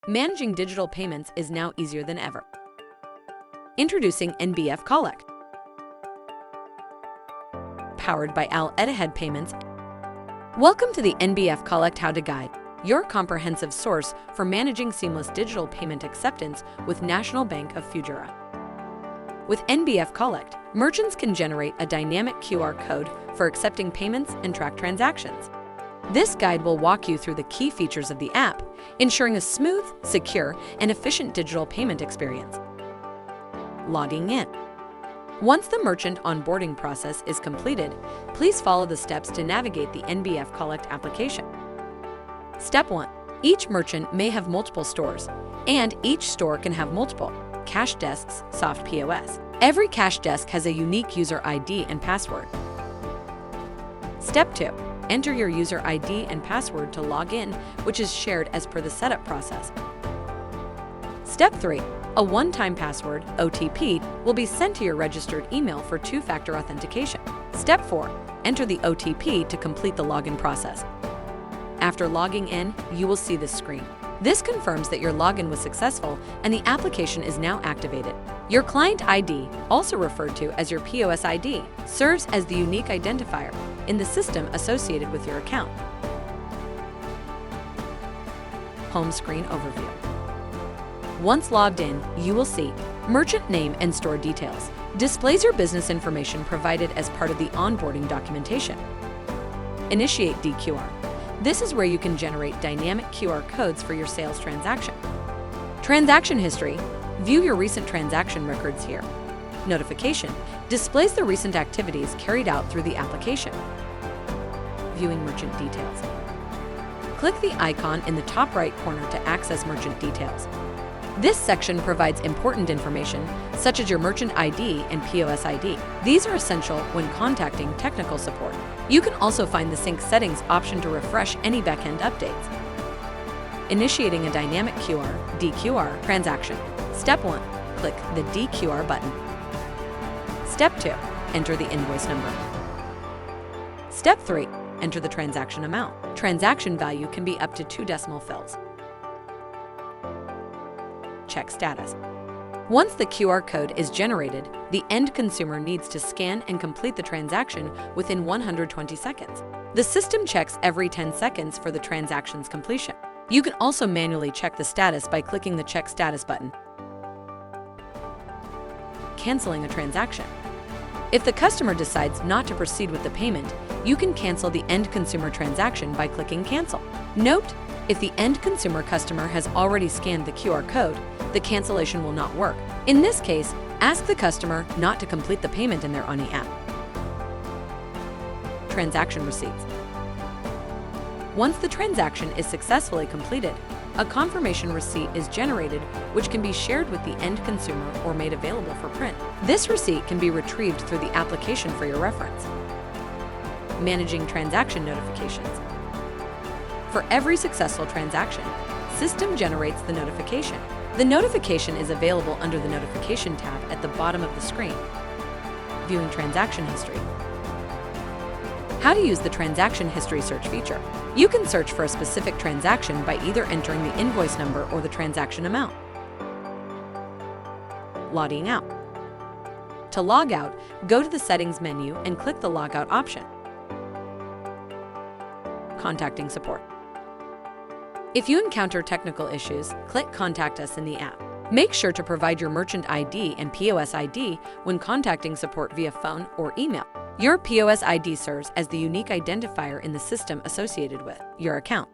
Managing digital payments is now easier than ever. Introducing NBF Qollect. Powered by Al Etihad Payments. Welcome to the NBF Qollect How to Guide, your comprehensive source for managing seamless digital payment acceptance with National Bank of Fujairah. With NBF Qollect, merchants can generate a dynamic QR code for accepting payments and track transactions. This guide will walk you through the key features of the app, ensuring a smooth, secure, and efficient digital payment experience. Logging in. Once the merchant onboarding process is completed, please follow the steps to navigate the NBF Qollect application. Step 1. Each merchant may have multiple stores, and each store can have multiple cash desks, soft POS. Every cash desk has a unique user ID and password. Step 2. Enter your user ID and password to log in, which is shared as per the setup process. Step 3. A one-time password, OTP, will be sent to your registered email for two-factor authentication. Step 4. Enter the OTP to complete the login process. After logging in, you will see this screen. This confirms that your login was successful and the application is now activated. Your client ID, also referred to as your POS ID, serves as the unique identifier in the system associated with your account. Home screen overview. Once logged in, you will see merchant name and store details. Displays your business information provided as part of the onboarding documentation. Initiate DQR. This is where you can generate dynamic QR codes for your sales transaction. Transaction history. View your recent transaction records here. Notification displays the recent activities carried out through the application. Viewing merchant details. Click the icon in the top right corner to access merchant details. This section provides important information such as your merchant ID and POS ID. These are essential when contacting technical support. You can also find the sync settings option to refresh any backend updates. Initiating a dynamic DQR transaction. Step 1. Click the DQR button. Step 2. Enter the invoice number. Step 3. Enter the transaction amount. Transaction value can be up to 2 decimal fills. Check status. Once the QR code is generated, the end consumer needs to scan and complete the transaction within 120 seconds. The system checks every 10 seconds for the transaction's completion. You can also manually check the status by clicking the Check Status button. Canceling a transaction. If the customer decides not to proceed with the payment, you can cancel the end consumer transaction by clicking Cancel. Note, if the end consumer customer has already scanned the QR code, the cancellation will not work. In this case, ask the customer not to complete the payment in their Oni app. Transaction receipts. Once the transaction is successfully completed, a confirmation receipt is generated which can be shared with the end consumer or made available for print. This receipt can be retrieved through the application for your reference. Managing transaction notifications. For every successful transaction, system generates the notification. The notification is available under the Notification tab at the bottom of the screen. Viewing transaction history. How to use the transaction history search feature. You can search for a specific transaction by either entering the invoice number or the transaction amount. Logging out. To log out, go to the Settings menu and click the Logout option. Contacting support. If you encounter technical issues, click Contact Us in the app. Make sure to provide your merchant ID and POS ID when contacting support via phone or email. Your POS ID serves as the unique identifier in the system associated with your account.